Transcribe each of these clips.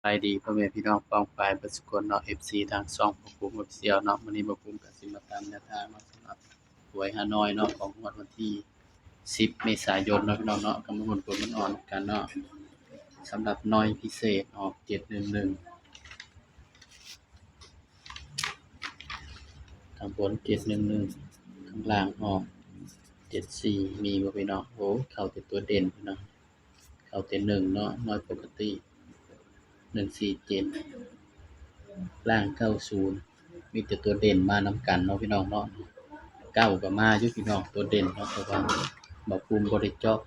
ายดีพ่อแม่พี่น้องป้องปรายเบิดสุคนเนาะ FC ทางช่องบ่ภูมิ Official เนาะมื้อนี้บ่ภูมิก็สิมาตามแนวทางเนาะสำหรับหวยฮานอยเนาะของงวดวันที่10เมษายนเนาะพี่น้องเนาะก็มาลุ้นผลมันออกกันเนาะสำหรับหน่วยพิเศษออก711ข้างบน711ข้างล่างออก74มีบ่พี่น้องโอ้เข้าแต่ตัวเด่นพี่น้องเข้าแต่1เนาะหน่วยปกติ147ล่าง90มีแต่ตัวเด่นมานำกันเนาะพี่น้องเนาะ9ก็มาอยู่พี่น้องตัวเด่นเนาะแต่ว่าบ่ภูมิบ่ได้เจาะ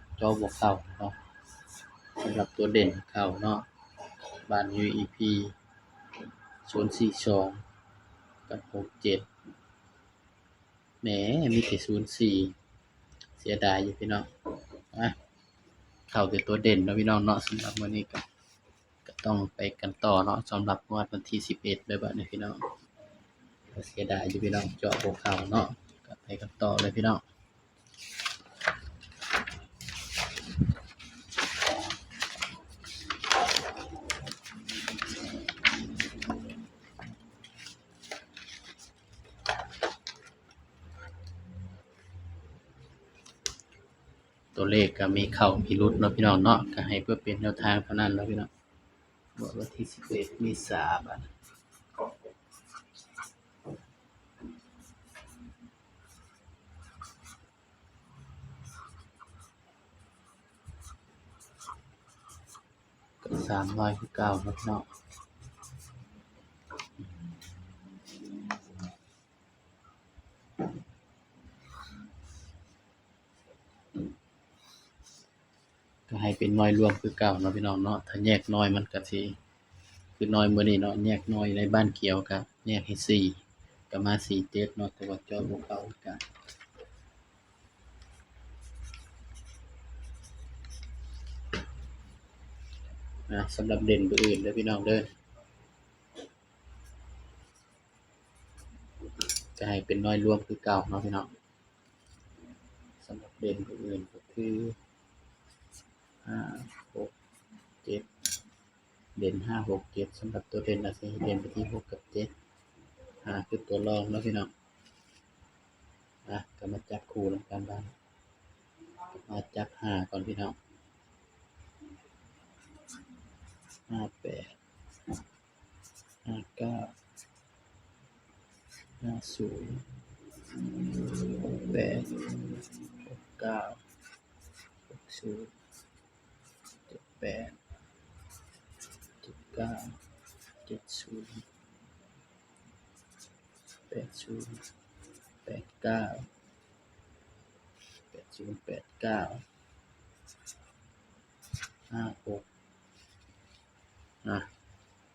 บ่เข้าเนาะสำหรับตัวเด่นเข้าเนาะบ้าน UEP 042กับ67แหมมีแต่04เสียดายอยู่พี่น้องเข้าแต่ตัวเด่นเนาะพี่น้องเนาะสำหรับมื้อนี้ก็ต้องไปกันต่อเนาะสำหรับงวดวันที่11เด้อบัดนี้พี่น้องก็เสียดายอยู่พี่น้องเจาะบ่เข้าเนาะก็ไปกันต่อเลยพี่น้องตัวเลขก็มีเข้ามีหลุดเนาะพี่น้องเนาะก็ให้เพื่อเป็นแนวทางเท่านั้นเนาะพี่น้องงวดวันที่11เมษายนบัดก็300คือเก่าเนาะพี่น้องก็ให้เป็นหน่วยรวมคือเก่าเนาะพี่น้องเนาะถ้าแยกหน่วยมันก็สิคือหน่วยมื้อนี้เนาะแยกหน่วยในบ้านเขียวก็แยกให้4ก็มา47เนาะแต่ว่าเจาะบ่เข้าก็สำหรับเด่นตัวอื่นเด้อพี่น้องเด้อก็ให้เป็นหน่วยรวมคือเก่าเนาะพี่น้องสำหรับเด่นตัวอื่นก็คือ5 6 7เด่น5 6 7สำหรับตัวเด่นอาจสิเด่นไปที่6กับ7 5คือตัวรองเนาะพี่น้องก็มาจับคู่นำกันบ้างมาจับ5ก่อนพี่น้อง58 59 50 68 69 60 78 79 70 80 89 80 89 56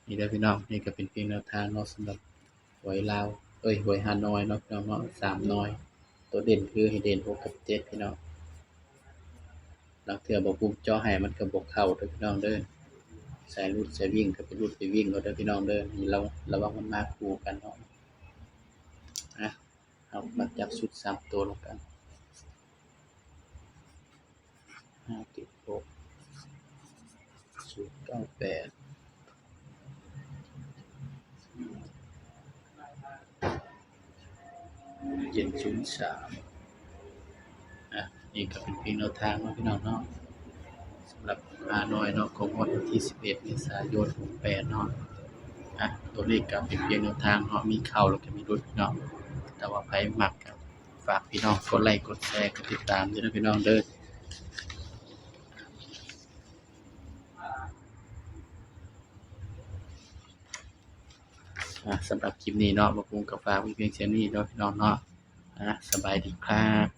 นี่เด้อพี่น้องนี่ก็เป็นเพียงแนวทางเนาะสำหรับหวยลาวหวยฮานอยเนาะพี่น้องเนาะ3หน่วยตัวเด่นคือให้เด่น6กับ7พี่น้องลางเทื่อบ่ภูมิเจาะให้มันก็บ่เข้าเด้อพี่น้องเด้อสายรุดสายวิ่งก็ไปรุดไปวิ่งเอาเด้อพี่น้องเด้อนี่ระวังมันมาคู่กันเนาะเอามาจับชุด3ตัวลงกัน5ติด6 098 703นี่ก็เป็นเพียงแนวทางเนาะพี่น้องเนาะสำหรับฮานอยเนาะของงวดวันที่11เมษายน68เนาะตัวเลขก็เป็นเพียงแนวทางเนาะมีเข้าแล้วก็มีหลุดเนาะแต่ว่าไผมักก็ฝากพี่น้องกดไลค์กดแชร์กดติดตามด้วยนะพี่น้องเด้อสำหรับคลิปนี้เนาะบ่ภูมิก็ฝากไว้เพียงแค่นี้เนาะพี่น้องเนาะสบายดีครับ